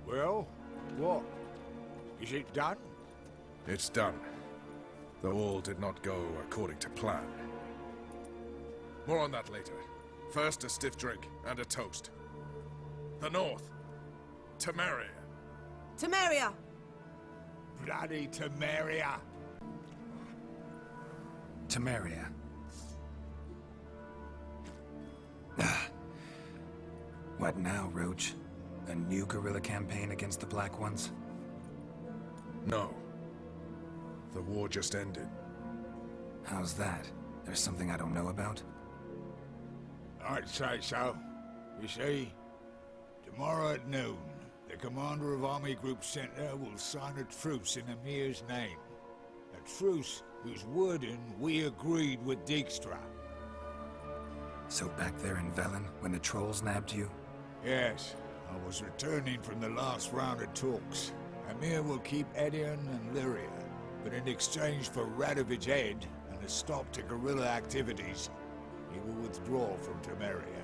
Well, what? Is it done? It's done. Though all did not go according to plan. More on that later. First, a stiff drink and a toast. The North. Temeria. Temeria! Bloody Temeria! Temeria. What now, Roach? A new guerrilla campaign against the Black Ones? No. The war just ended. How's that? There's something I don't know about? I'd say so. You see, tomorrow at noon, the commander of Army Group Center will sign a truce in Emir's name. A truce whose wording we agreed with Dijkstra. So back there in Velen, when the trolls nabbed you? Yes, I was returning from the last round of talks. Emir will keep Edion and Lyria, but in exchange for Radovich Head and a stop to guerrilla activities, he will withdraw from Temeria.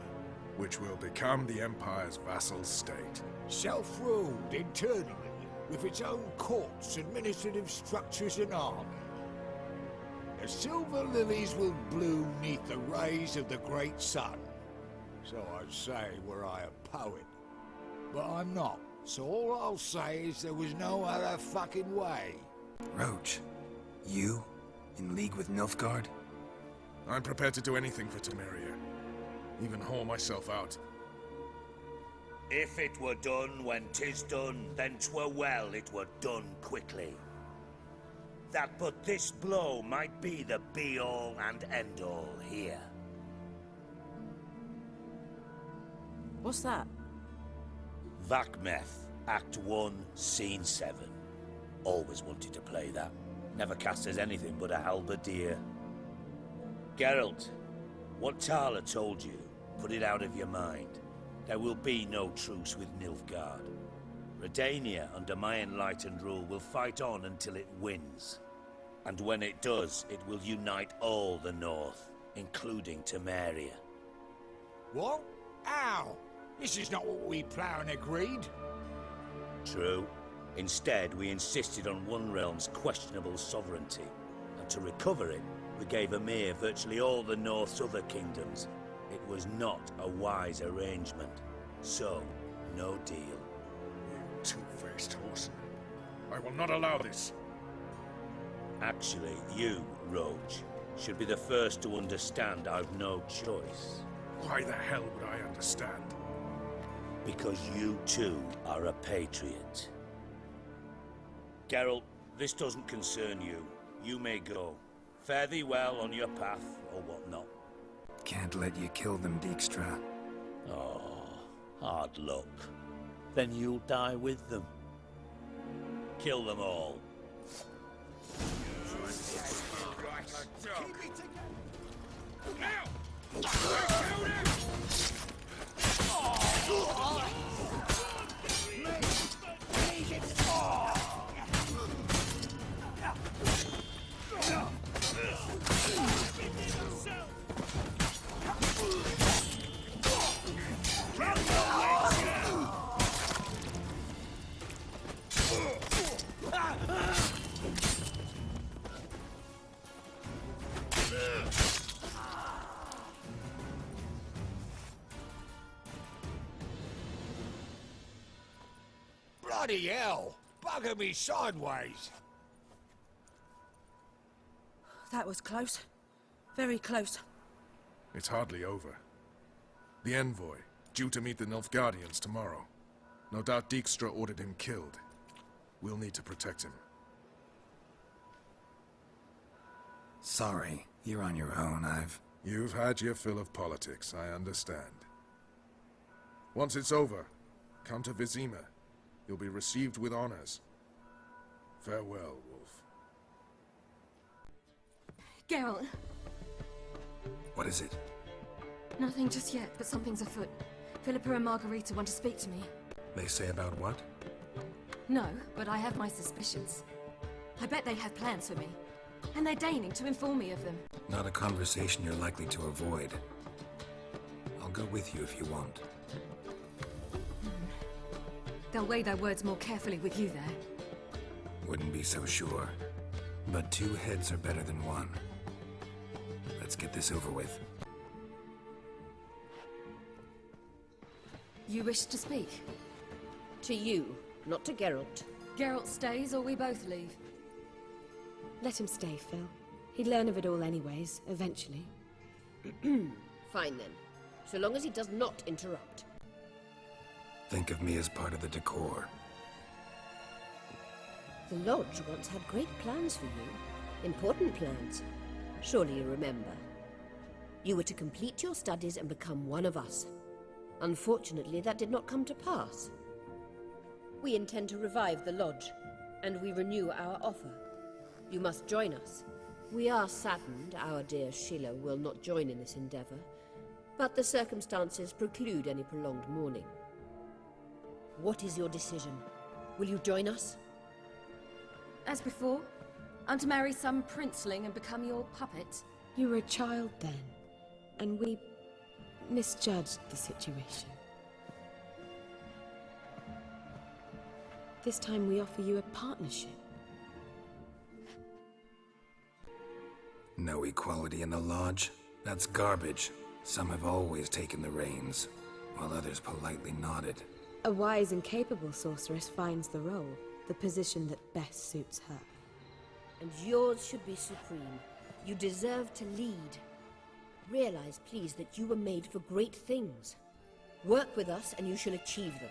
Which will become the Empire's vassal state. Self-ruled internally, with its own courts, administrative structures and army. The silver lilies will bloom neath the rays of the great sun. So I'd say were I a poet. But I'm not, so all I'll say is there was no other fucking way. Roach, you? In league with Nilfgaard? I'm prepared to do anything for Temeria. Even haul myself out. If it were done when 'tis done, then 'twere well it were done quickly. That but this blow might be the be-all and end-all here. What's that? Vakmeth, Act 1, Scene 7. Always wanted to play that. Never cast as anything but a halberdier. Geralt, what Tala told you, put it out of your mind. There will be no truce with Nilfgaard. Redania, under my enlightened rule, will fight on until it wins. And when it does, it will unite all the North, including Temeria. What? How? This is not what we planned and agreed. True. Instead, we insisted on one realm's questionable sovereignty. And to recover it, we gave Emir virtually all the North's other kingdoms. It was not a wise arrangement. So, no deal. You two-faced horseman. I will not allow this. Actually, you, Roach, should be the first to understand I've no choice. Why the hell would I understand? Because you too are a patriot. Geralt, this doesn't concern you. You may go. Fare thee well on your path, or whatnot. Can't let you kill them, Dijkstra. Oh, hard luck. Then you'll die with them. Kill them all. Bloody hell! Bugger me sideways! That was close. Very close. It's hardly over. The envoy, due to meet the Nilfgaardians tomorrow. No doubt Dijkstra ordered him killed. We'll need to protect him. Sorry, you're on your own. You've had your fill of politics, I understand. Once it's over, come to Vizima. You'll be received with honors. Farewell, Wolf. Geralt. What is it? Nothing just yet, but something's afoot. Philippa and Margarita want to speak to me. They say about what? No, but I have my suspicions. I bet they have plans for me. And they're deigning to inform me of them. Not a conversation you're likely to avoid. I'll go with you if you want. They'll weigh their words more carefully with you there. Wouldn't be so sure. But 2 heads are better than 1. Let's get this over with. You wish to speak? To you, not to Geralt. Geralt stays or we both leave? Let him stay, Phil. He'd learn of it all anyways, eventually. Fine then. So long as he does not interrupt. Think of me as part of the decor. The Lodge once had great plans for you. Important plans. Surely you remember. You were to complete your studies and become one of us. Unfortunately, that did not come to pass. We intend to revive the Lodge, and we renew our offer. You must join us. We are saddened our dear Sheila will not join in this endeavor, but the circumstances preclude any prolonged mourning. What is your decision? Will you join us? As before, I'm to marry some princeling and become your puppet. You were a child then, and we misjudged the situation. This time we offer you a partnership. No equality in the Lodge? That's garbage. Some have always taken the reins, while others politely nodded. A wise and capable sorceress finds the role, the position that best suits her. And yours should be supreme. You deserve to lead. Realize, please, that you were made for great things. Work with us and you shall achieve them.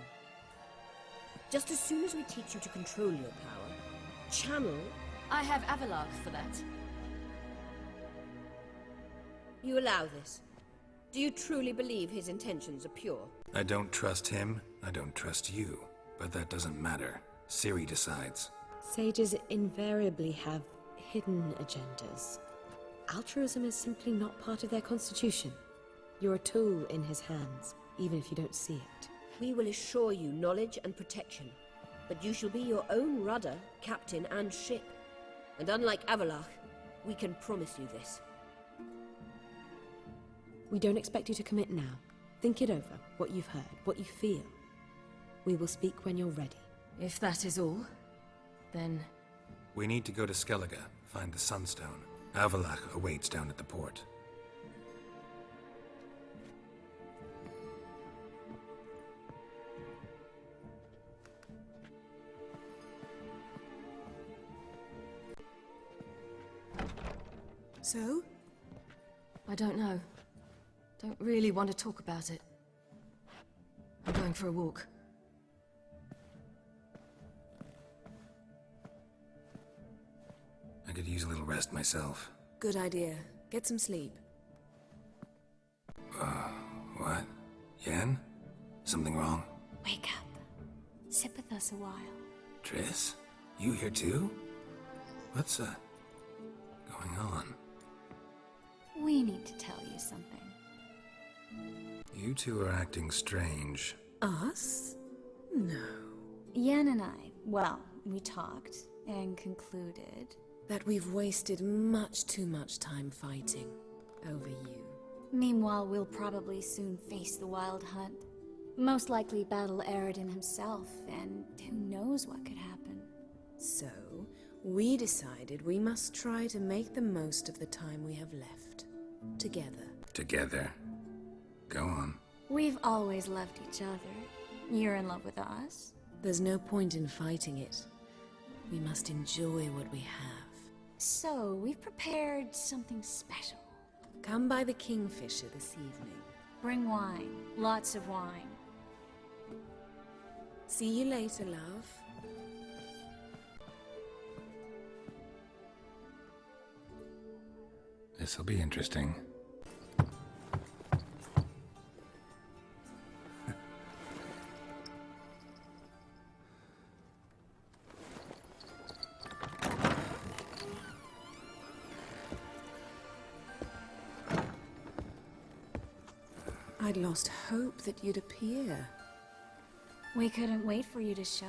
Just as soon as we teach you to control your power, channel... I have Avalark for that. You allow this. Do you truly believe his intentions are pure? I don't trust him, I don't trust you. But that doesn't matter. Ciri decides. Sages invariably have hidden agendas. Altruism is simply not part of their constitution. You're a tool in his hands, even if you don't see it. We will assure you knowledge and protection, but you shall be your own rudder, captain, and ship. And unlike Avalark, we can promise you this. We don't expect you to commit now. Think it over, what you've heard, what you feel. We will speak when you're ready. If that is all, then... We need to go to Skellige, find the Sunstone. Avallac'h awaits down at the port. So? I don't know. Don't really want to talk about it. I'm going for a walk. I could use a little rest myself. Good idea. Get some sleep. What? Yen? Something wrong? Wake up. Sit with us a while. Triss? You here too? What's, going on? We need to tell you something. You two are acting strange. Us? No. Yen and I, well, we talked and concluded That we've wasted much too much time fighting over you. Meanwhile, we'll probably soon face the Wild Hunt. Most likely battle Aradin himself, and who knows what could happen. So, we decided we must try to make the most of the time we have left. Together. Together? Go on. We've always loved each other. You're in love with us. There's no point in fighting it. We must enjoy what we have. So, we've prepared something special. Come by the Kingfisher this evening. Bring wine. Lots of wine. See you later, love. This'll be interesting. I'd lost hope that you'd appear. We couldn't wait for you to show.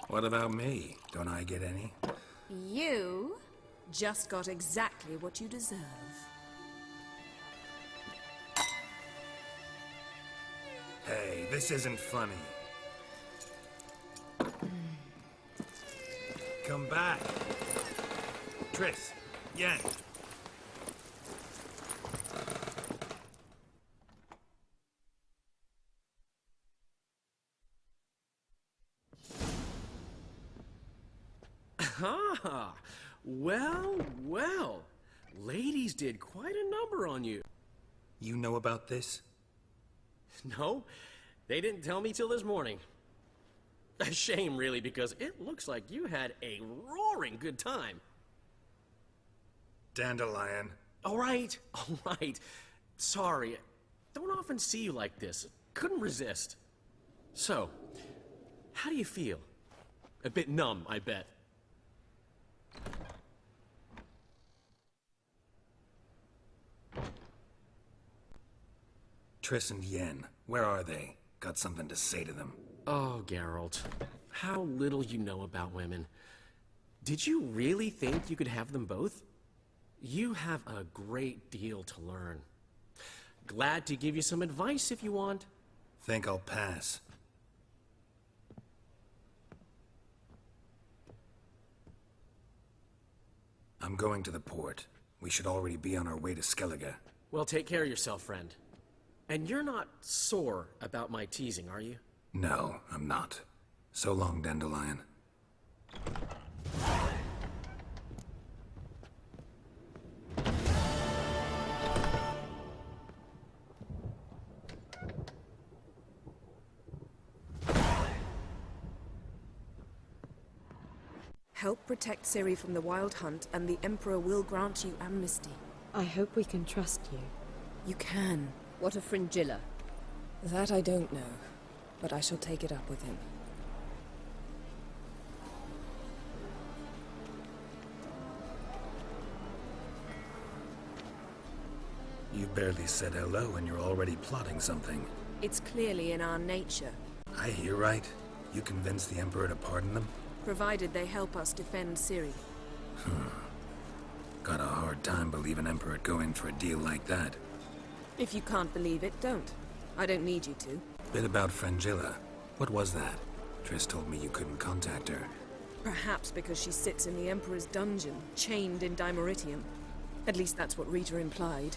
What about me? Don't I get any? You just got exactly what you deserve. Hey, this isn't funny. Come back. Triss, Yen. Ah, well, well. Ladies did quite a number on you. You know about this? No, they didn't tell me till this morning. A shame, really, because it looks like you had a roaring good time. Dandelion. All right. Sorry, don't often see you like this. Couldn't resist. So, how do you feel? A bit numb, I bet. Triss and Yen, where are they? Got something to say to them. Oh, Geralt, how little you know about women. Did you really think you could have them both? You have a great deal to learn. Glad to give you some advice if you want. Think I'll pass. I'm going to the port. We should already be on our way to Skellige. Well, take care of yourself, friend. And you're not sore about my teasing, are you? No, I'm not. So long, Dandelion. Help protect Ciri from the Wild Hunt, and the Emperor will grant you amnesty. I hope we can trust you. You can. What of Fringilla? That I don't know, but I shall take it up with him. You barely said hello and you're already plotting something. It's clearly in our nature, I hear right. You convinced the Emperor to pardon them? provided they help us defend Ciri. Got a hard time believing Emperor'd go in for a deal like that. If you can't believe it, don't. I don't need you to. Bit about Fringilla. What was that? Triss told me you couldn't contact her. Perhaps because she sits in the Emperor's dungeon, chained in Dimeritium. At least that's what Rita implied.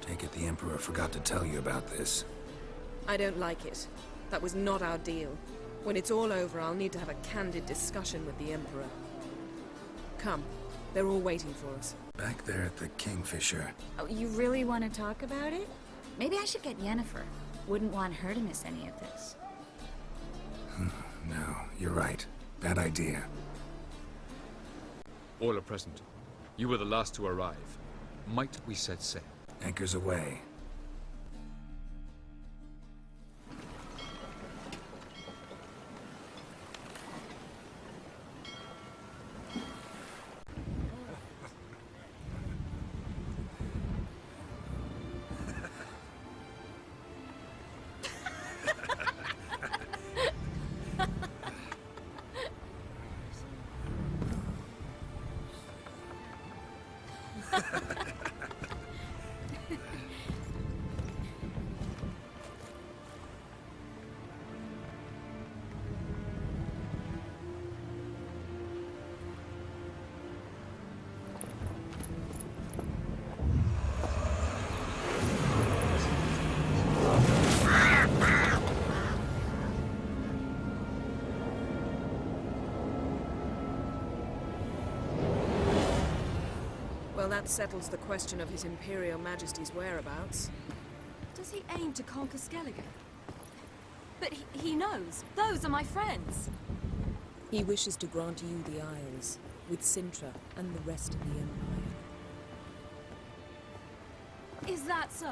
Take it the Emperor forgot to tell you about this. I don't like it. That was not our deal. When it's all over, I'll need to have a candid discussion with the Emperor. Come. They're all waiting for us. Back there at the Kingfisher. Oh, you really want to talk about it? Maybe I should get Yennefer. Wouldn't want her to miss any of this. No, you're right. Bad idea. All are present. You were the last to arrive. Might we set sail? Anchors away. Well, that settles the question of His Imperial Majesty's whereabouts. Does he aim to conquer Skellige? But he knows. Those are my friends. He wishes to grant you the Isles, with Cintra and the rest of the Empire. Is that so?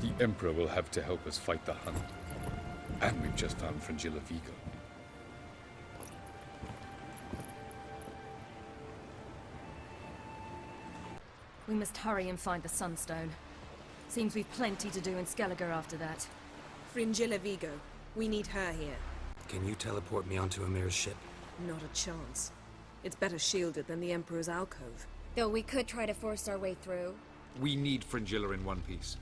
The Emperor will have to help us fight the Hunt. And we've just found Fringilla Vigo. We must hurry and find the Sunstone. Seems we've plenty to do in Skellige after that. Fringilla Vigo. We need her here. Can you teleport me onto Amir's ship? Not a chance. It's better shielded than the Emperor's alcove. Though we could try to force our way through. We need Fringilla in one piece.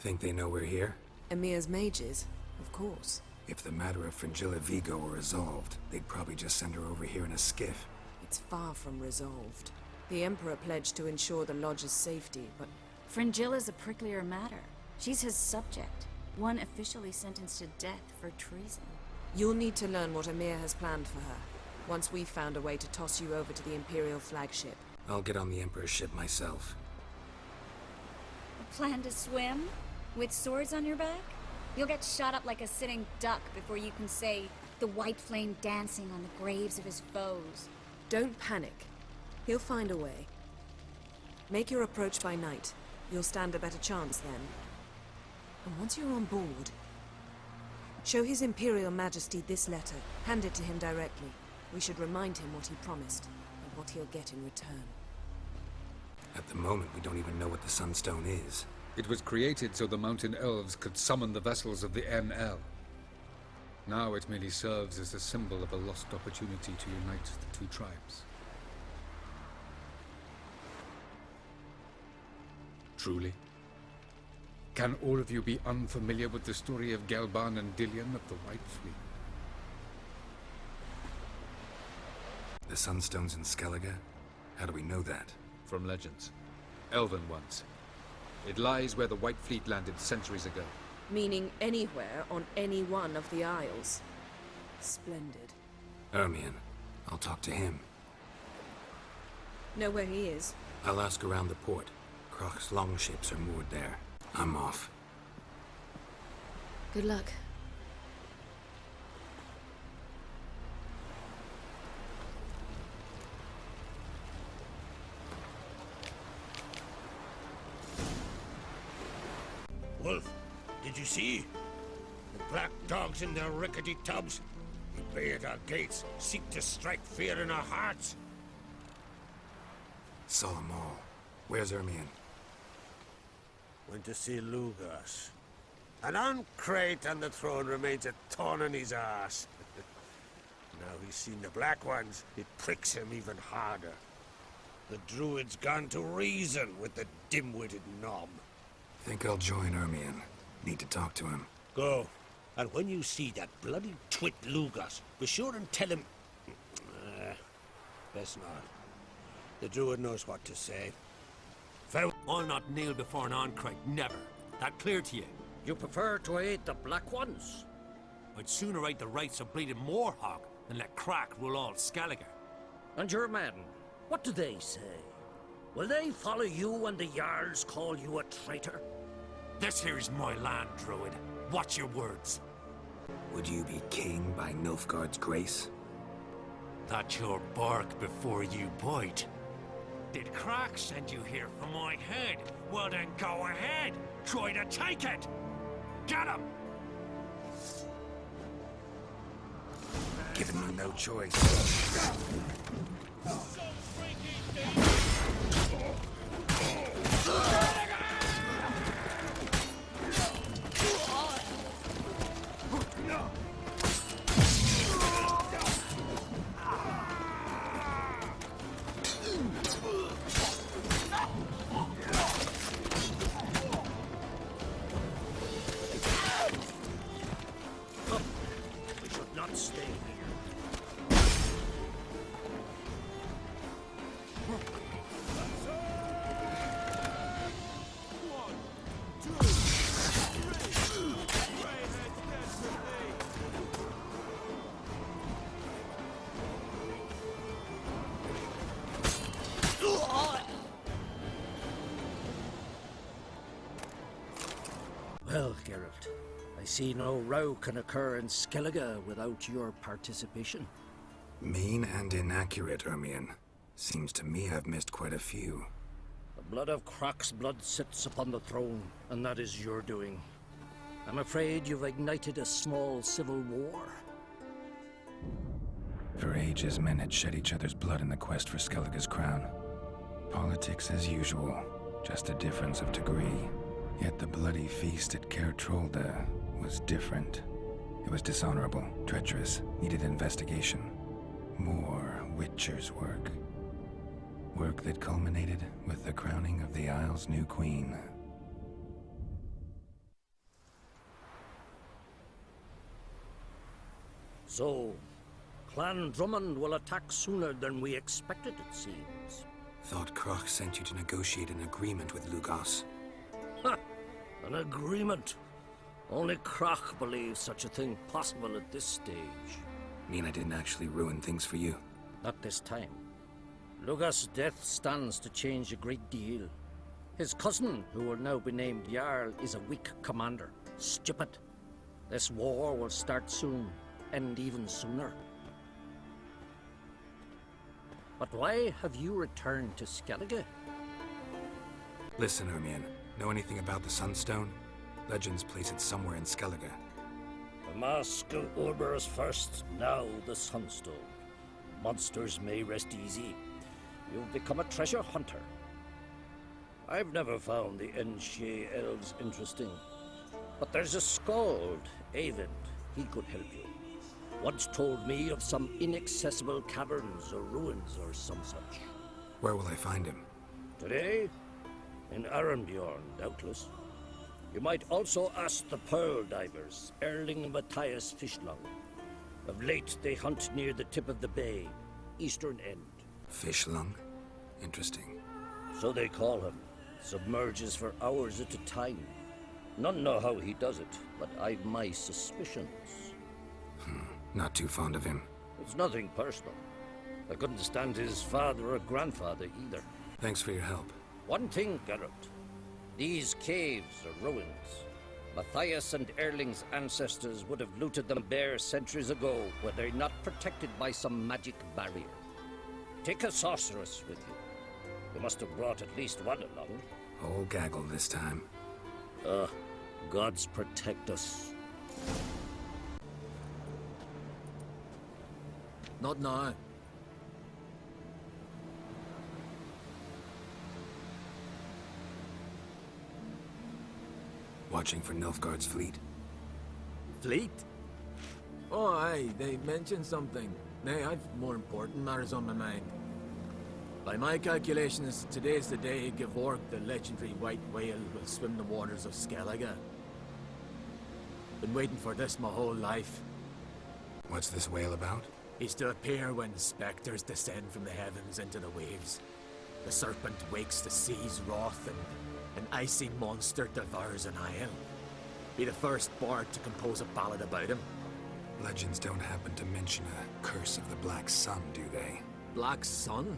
Think they know we're here? Emir's mages, of course. If the matter of Fringilla Vigo were resolved, they'd probably just send her over here in a skiff. It's far from resolved. The Emperor pledged to ensure the Lodge's safety, but... Fringilla's a pricklier matter. She's his subject. One officially sentenced to death for treason. You'll need to learn what Emir has planned for her, once we've found a way to toss you over to the Imperial flagship. I'll get on the Emperor's ship myself. A plan to swim? With swords on your back? You'll get shot up like a sitting duck before you can say, the white flame dancing on the graves of his foes. Don't panic. He'll find a way. Make your approach by night. You'll stand a better chance then. And once you're on board, show His Imperial Majesty this letter. Hand it to him directly. We should remind him what he promised, and what he'll get in return. At the moment, we don't even know what the Sunstone is. It was created so the Mountain Elves could summon the vessels of the NL. Now it merely serves as a symbol of a lost opportunity to unite the two tribes. Truly? Can all of you be unfamiliar with the story of Gelban and Dillion of the White Fleet? The Sunstone's in Skellige? How do we know that? From legends. Elven ones. It lies where the White Fleet landed centuries ago. Meaning anywhere on any one of the Isles. Splendid. Ermion. I'll talk to him. Know where he is? I'll ask around the port. Croc's longships are moored there. I'm off. Good luck. Wolf, did you see? The black dogs in their rickety tubs. They bay at our gates, seek to strike fear in our hearts. Saw them all. Where's Ermion? Went to see Lugas. An uncrate on the throne remains a thorn in his arse. Now he's seen the Black Ones, it pricks him even harder. The Druid's gone to reason with the dim-witted Nom. Think I'll join Ermion. Need to talk to him. Go. And when you see that bloody twit Lugas, be sure and tell him... best not. The Druid knows what to say. Farewell. I'll not kneel before an Ancrate, never. That clear to you? You prefer to aid the Black Ones? I'd sooner aid the rights of bleeding Moorhawk than let Crack rule all Skellige. And your men, what do they say? Will they follow you when the Jarls call you a traitor? This here's my land, Druid. Watch your words. Would you be king by Nilfgaard's grace? That's your bark before you bite. Did Crack send you here for my head? Well then go ahead. Try to take it. Get him! Given me no choice. We should not stay here. Well, Geralt, I see no row can occur in Skellige without your participation. Mean and inaccurate, Ermion. Seems to me I've missed quite a few. The blood of Croc's blood sits upon the throne, and that is your doing. I'm afraid you've ignited a small civil war. For ages, men had shed each other's blood in the quest for Skellige's crown. Politics as usual. just a difference of degree. Yet the bloody feast at Caer Trolda was different. It was dishonorable, treacherous, needed investigation. More Witcher's work. Work that culminated with the crowning of the Isle's new queen. So, Clan Drummond will attack sooner than we expected, it seems. Thought Crach sent you to negotiate an agreement with Lugos. Ha! An agreement? Only Crach believes such a thing possible at this stage. Mean I didn't actually ruin things for you? Not this time. Lugos' death stands to change a great deal. His cousin, who will now be named Jarl, is a weak commander. Stupid. This war will start soon, end even sooner. But why have you returned to Skellige? Listen, Ermion. Know anything about the Sunstone? Legends place it somewhere in Skellige. The Mask of Urberus first, now the Sunstone. Monsters may rest easy. You've become a treasure hunter. I've never found the Enshe elves interesting. But there's a skald, Eyvind. He could help you. Once told me of some inaccessible caverns or ruins or some such. Where will I find him? Today? In Arenbjorn, doubtless. You might also ask the Pearl Divers, Erling and Matthias Fishlung. Of late, they hunt near the tip of the bay, eastern end. Fishlung? Interesting. So they call him. Submerges for hours at a time. None know how he does it, but I've my suspicions. Not too fond of him. It's nothing personal. I couldn't stand his father or grandfather either. Thanks for your help. One thing, Geralt. These caves are ruins. Matthias and Erling's ancestors would have looted them bare centuries ago were they not protected by some magic barrier. Take a sorceress with you. You must have brought at least one along. Whole gaggle this time. Gods protect us. Not now. Watching for Nilfgaard's fleet. Fleet? Oh, aye, they mentioned something. Nay, I've more important matters on my mind. By my calculations, today's the day Gevorg, the legendary white whale, will swim the waters of Skellige. Been waiting for this my whole life. What's this whale about? He's to appear when specters descend from the heavens into the waves. The serpent wakes the sea's wrath and an icy monster devours an isle. Be the first bard to compose a ballad about him. Legends don't happen to mention a curse of the Black Sun, do they? Black Sun?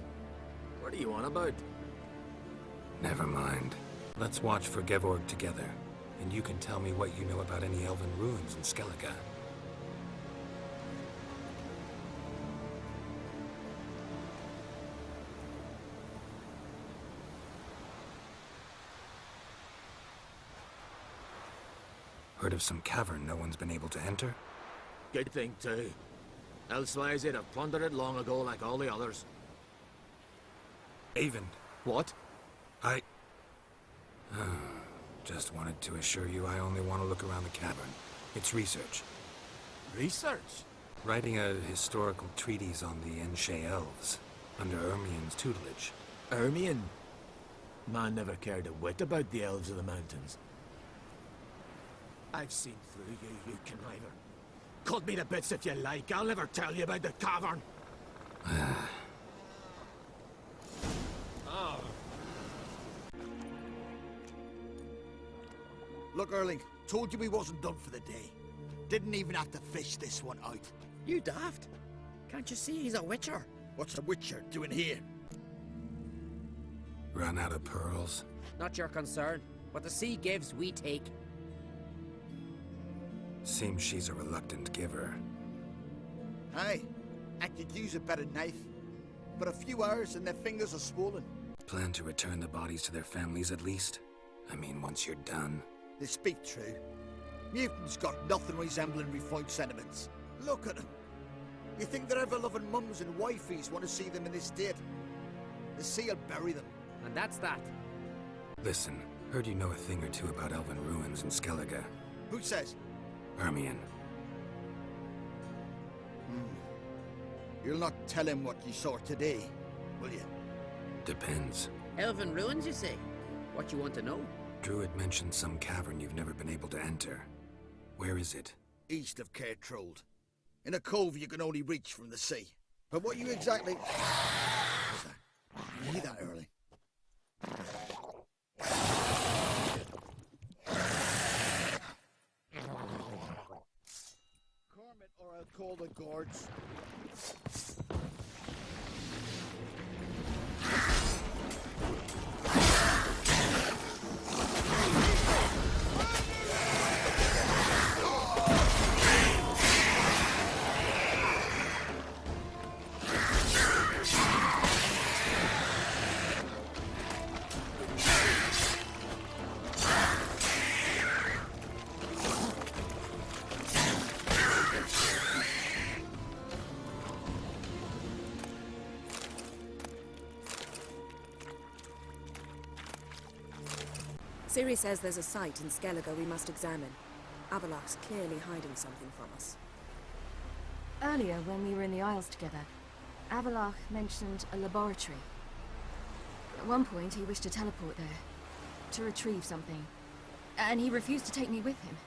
What are you on about? Never mind. Let's watch for Gevorg together, and you can tell me what you know about any elven ruins in Skellige. Heard of some cavern no one's been able to enter? Good thing, too. Elsewise, they'd have plundered it long ago like all the others. Eyvind. What? I... Just wanted to assure you I only want to look around the cavern. It's research. Research? Writing a historical treatise on the Enshe elves, under Ermion's tutelage. Ermion? Man never cared a whit about the elves of the mountains. I've seen through you, you conniver. Cut me to bits if you like. I'll never tell you about the cavern. Look, Erling, told you we wasn't done for the day. Didn't even have to fish this one out. You daft. Can't you see he's a witcher? What's a witcher doing here? Run out of pearls? Not your concern. What the sea gives, we take. Seems she's a reluctant giver. Aye, I could use a better knife. But a few hours and their fingers are swollen. Plan to return the bodies to their families at least? I mean, once you're done. They speak true. Mutants got nothing resembling refined sentiments. Look at them. You think their ever-loving mums and wifeys want to see them in this state? The sea will bury them. And that's that. Listen, heard you know a thing or two about elven ruins in Skellige. Who says? Hermione. You'll not tell him what you saw today, will you? Depends. Elven ruins, you say? What you want to know? Druid mentioned some cavern you've never been able to enter. Where is it? East of Caer Trold. In a cove you can only reach from the sea. But what you exactly... What's that? You hear that early? Cormit, or I'll call the guards. Ciri says there's a site in Skellige we must examine. Avallac'h's clearly hiding something from us. Earlier, when we were in the Isles together, Avallac'h mentioned a laboratory. At one point, he wished to teleport there, to retrieve something. And he refused to take me with him.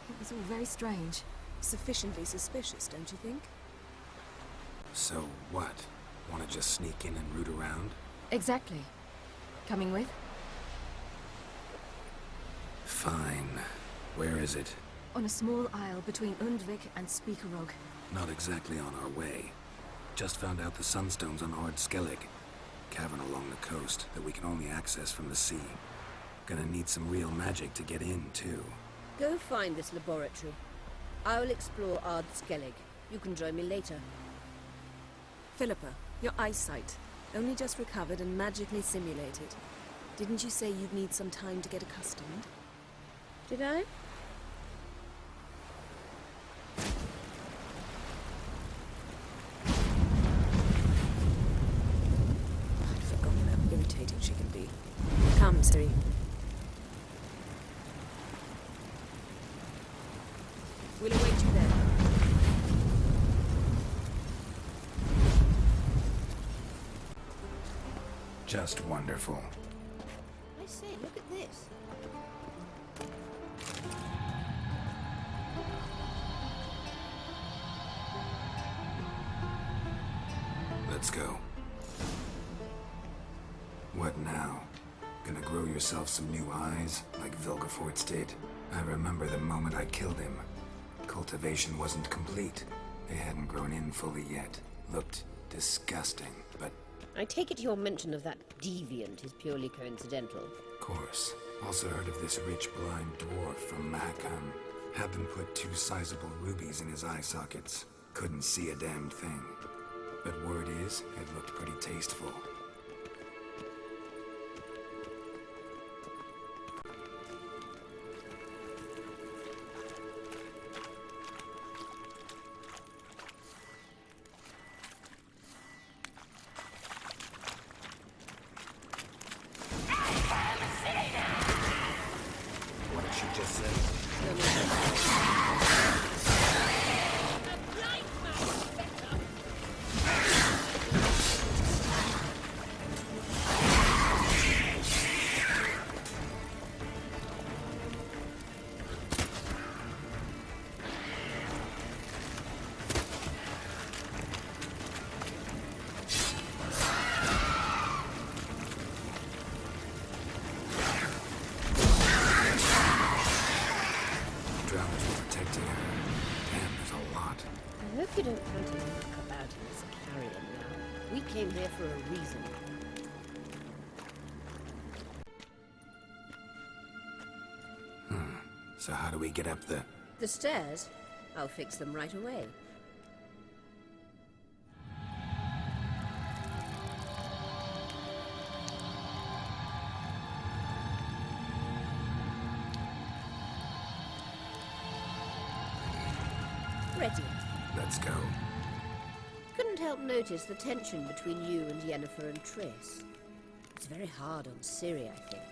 It was all very strange. Sufficiently suspicious, don't you think? So what? Want to just sneak in and root around? Exactly. Coming with? Fine. Where is it? On a small isle between Undvik and Speakerog. Not exactly on our way. Just found out the sunstones on Ard Skellig. Cavern along the coast that we can only access from the sea. Gonna need some real magic to get in, too. Go find this laboratory. I will explore Ard Skellig. You can join me later. Philippa, your eyesight. Only just recovered and magically simulated. Didn't you say you'd need some time to get accustomed? Did I? I'd forgotten how irritating she can be. Come, Ciri. We'll await you there. Just wonderful. I say, look at this. Let's go. What now? Gonna grow yourself some new eyes, like Vilgefortz did? I remember the moment I killed him. Cultivation wasn't complete. They hadn't grown in fully yet. Looked disgusting, but... I take it your mention of that deviant is purely coincidental. Of course. Also heard of this rich blind dwarf from Mahakam. Had them put 2 sizable rubies in his eye sockets. Couldn't see a damn thing. But word is, it looked pretty tasteful. What did she just say? I hope you don't plan to look about him as a carrion now. We came here for a reason. So how do we get up the... The stairs? I'll fix them right away. Ready. Let's go. Couldn't help notice the tension between you and Yennefer and Triss. It's very hard on Ciri, I think.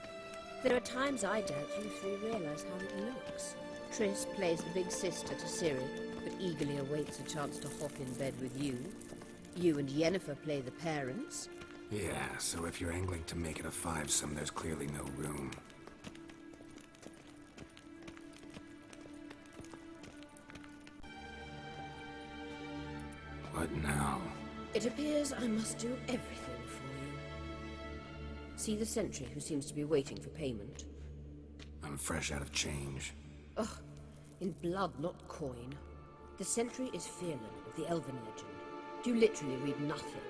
There are times I doubt you three realize how it looks. Triss plays the big sister to Ciri, but eagerly awaits a chance to hop in bed with you. You and Yennefer play the parents. Yeah, so if you're angling to make it a fivesome, there's clearly no room. What now? It appears I must do everything for you. See the sentry who seems to be waiting for payment. I'm fresh out of change. Ugh, in blood, not coin. The sentry is Firlan of the Elven legend. You literally read nothing.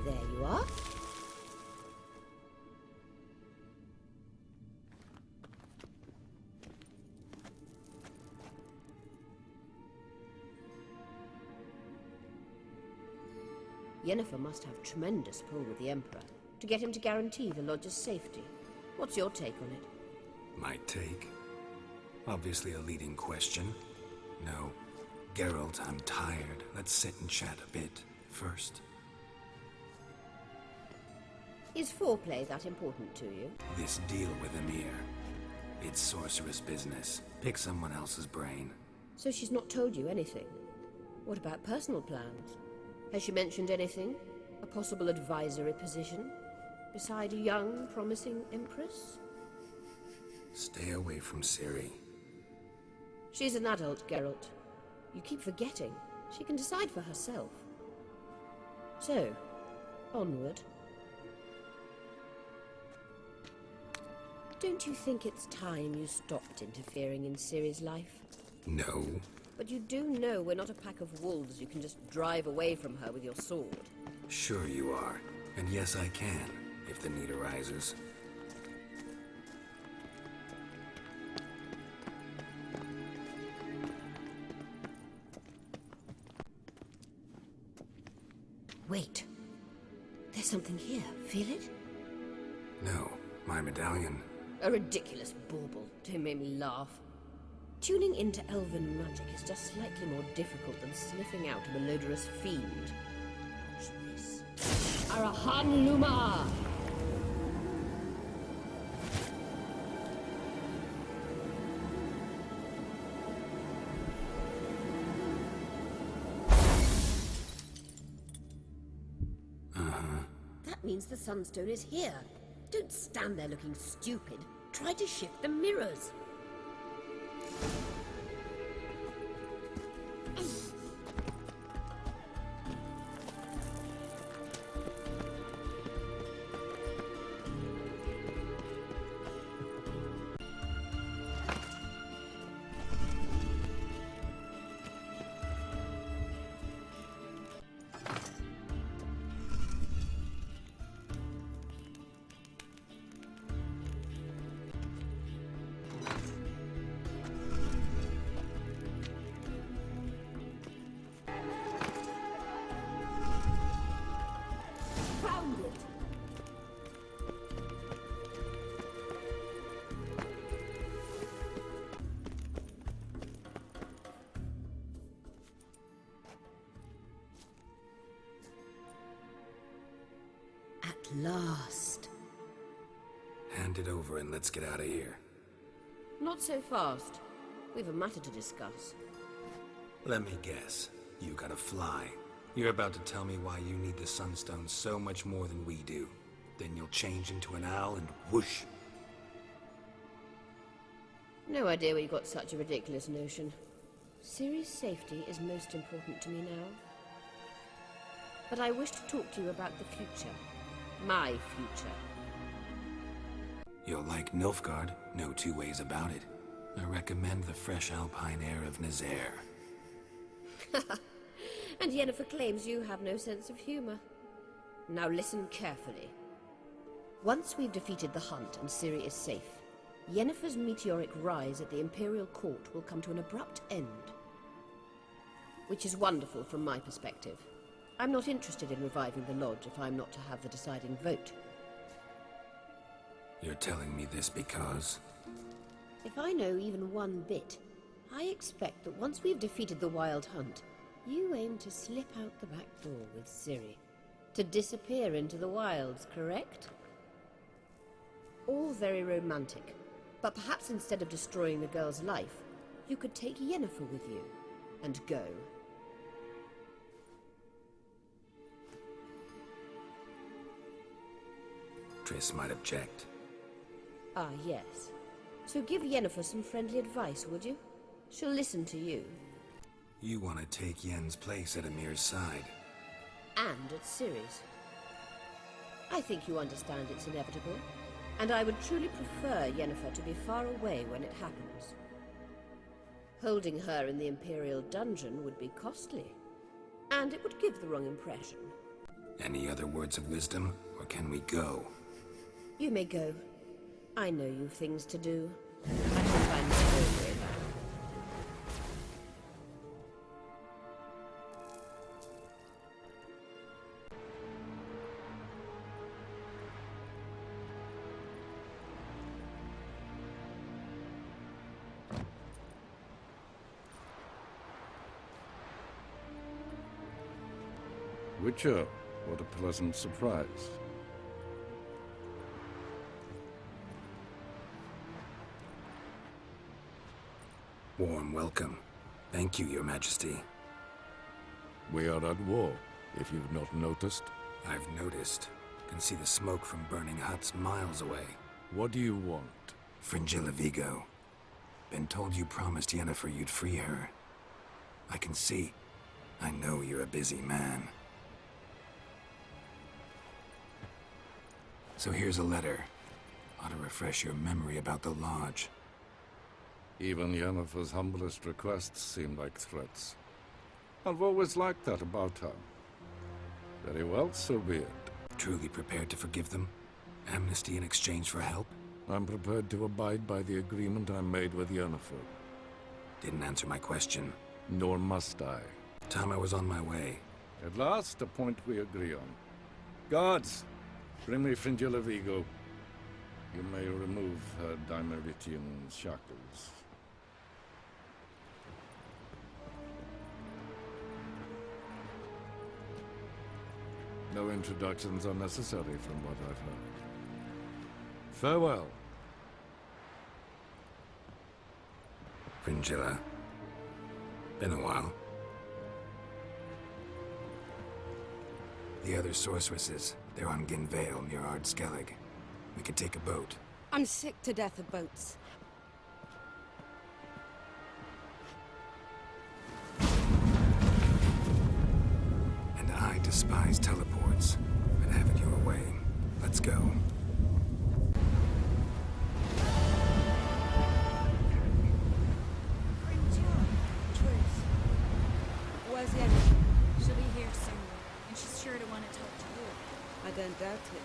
There you are. Yennefer must have tremendous pull with the Emperor to get him to guarantee the Lodge's safety. What's your take on it? My take? Obviously a leading question. No. Geralt, I'm tired. Let's sit and chat a bit first. Is foreplay that important to you? This deal with Emir. It's sorceress business. Pick someone else's brain. So she's not told you anything? What about personal plans? Has she mentioned anything? A possible advisory position? Beside a young, promising Empress? Stay away from Ciri. She's an adult, Geralt. You keep forgetting. She can decide for herself. So, onward. Don't you think it's time you stopped interfering in Ciri's life? No. But you do know we're not a pack of wolves you can just drive away from her with your sword. Sure you are. And yes, I can, if the need arises. Wait. There's something here. Feel it? No. My medallion. A ridiculous bauble. Don't make me laugh. Tuning into elven magic is just slightly more difficult than sniffing out a malodorous fiend. Watch this. Arahan Luma! That means the Sunstone is here. Don't stand there looking stupid. Try to shift the mirrors. Last. Hand it over and let's get out of here. Not so fast. We've a matter to discuss. Let me guess. You gotta fly. You're about to tell me why you need the Sunstone so much more than we do. Then you'll change into an owl and whoosh. No idea where you got such a ridiculous notion. Ciri's safety is most important to me now. But I wish to talk to you about the future. My future. You'll like Nilfgaard, no two ways about it. I recommend the fresh alpine air of Nazaire. And Yennefer claims you have no sense of humor. Now listen carefully. Once we've defeated the Hunt and Ciri is safe, Yennefer's meteoric rise at the Imperial Court will come to an abrupt end. Which is wonderful from my perspective. I'm not interested in reviving the Lodge if I'm not to have the deciding vote. You're telling me this because... If I know even one bit, I expect that once we've defeated the Wild Hunt, you aim to slip out the back door with Ciri. To disappear into the wilds, correct? All very romantic. But perhaps instead of destroying the girl's life, you could take Yennefer with you, and go. Triss might object. Ah, yes. So give Yennefer some friendly advice, would you? She'll listen to you. You want to take Yen's place at Emir's side. And at Ciri's. I think you understand it's inevitable, and I would truly prefer Yennefer to be far away when it happens. Holding her in the Imperial dungeon would be costly, and it would give the wrong impression. Any other words of wisdom, or can we go? You may go. I know you've things to do. I can find my own way back. Witcher, what a pleasant surprise. Warm welcome. Thank you, Your Majesty. We are at war, if you've not noticed. I've noticed. Can see the smoke from burning huts miles away. What do you want? Fringilla Vigo. Been told you promised Yennefer you'd free her. I can see. I know you're a busy man. So here's a letter. Ought to refresh your memory about the Lodge. Even Yennefer's humblest requests seem like threats. I've always liked that about her. Very well, so be it. Truly prepared to forgive them? Amnesty in exchange for help? I'm prepared to abide by the agreement I made with Yennefer. Didn't answer my question. Nor must I. Time I was on my way. At last, a point we agree on. Guards, bring me Fringilla Vigo. You may remove her Dimeritian shackles. No introductions are necessary from what I've heard. Farewell. Fringilla. Been a while. The other sorceresses, they're on Ginvale near Ard Skellig. We could take a boat. I'm sick to death of boats. And I despise teleports, but have it your way. Let's go. Where's Yennefer? She'll be here soon, and she's sure to want to talk to you. I don't doubt it.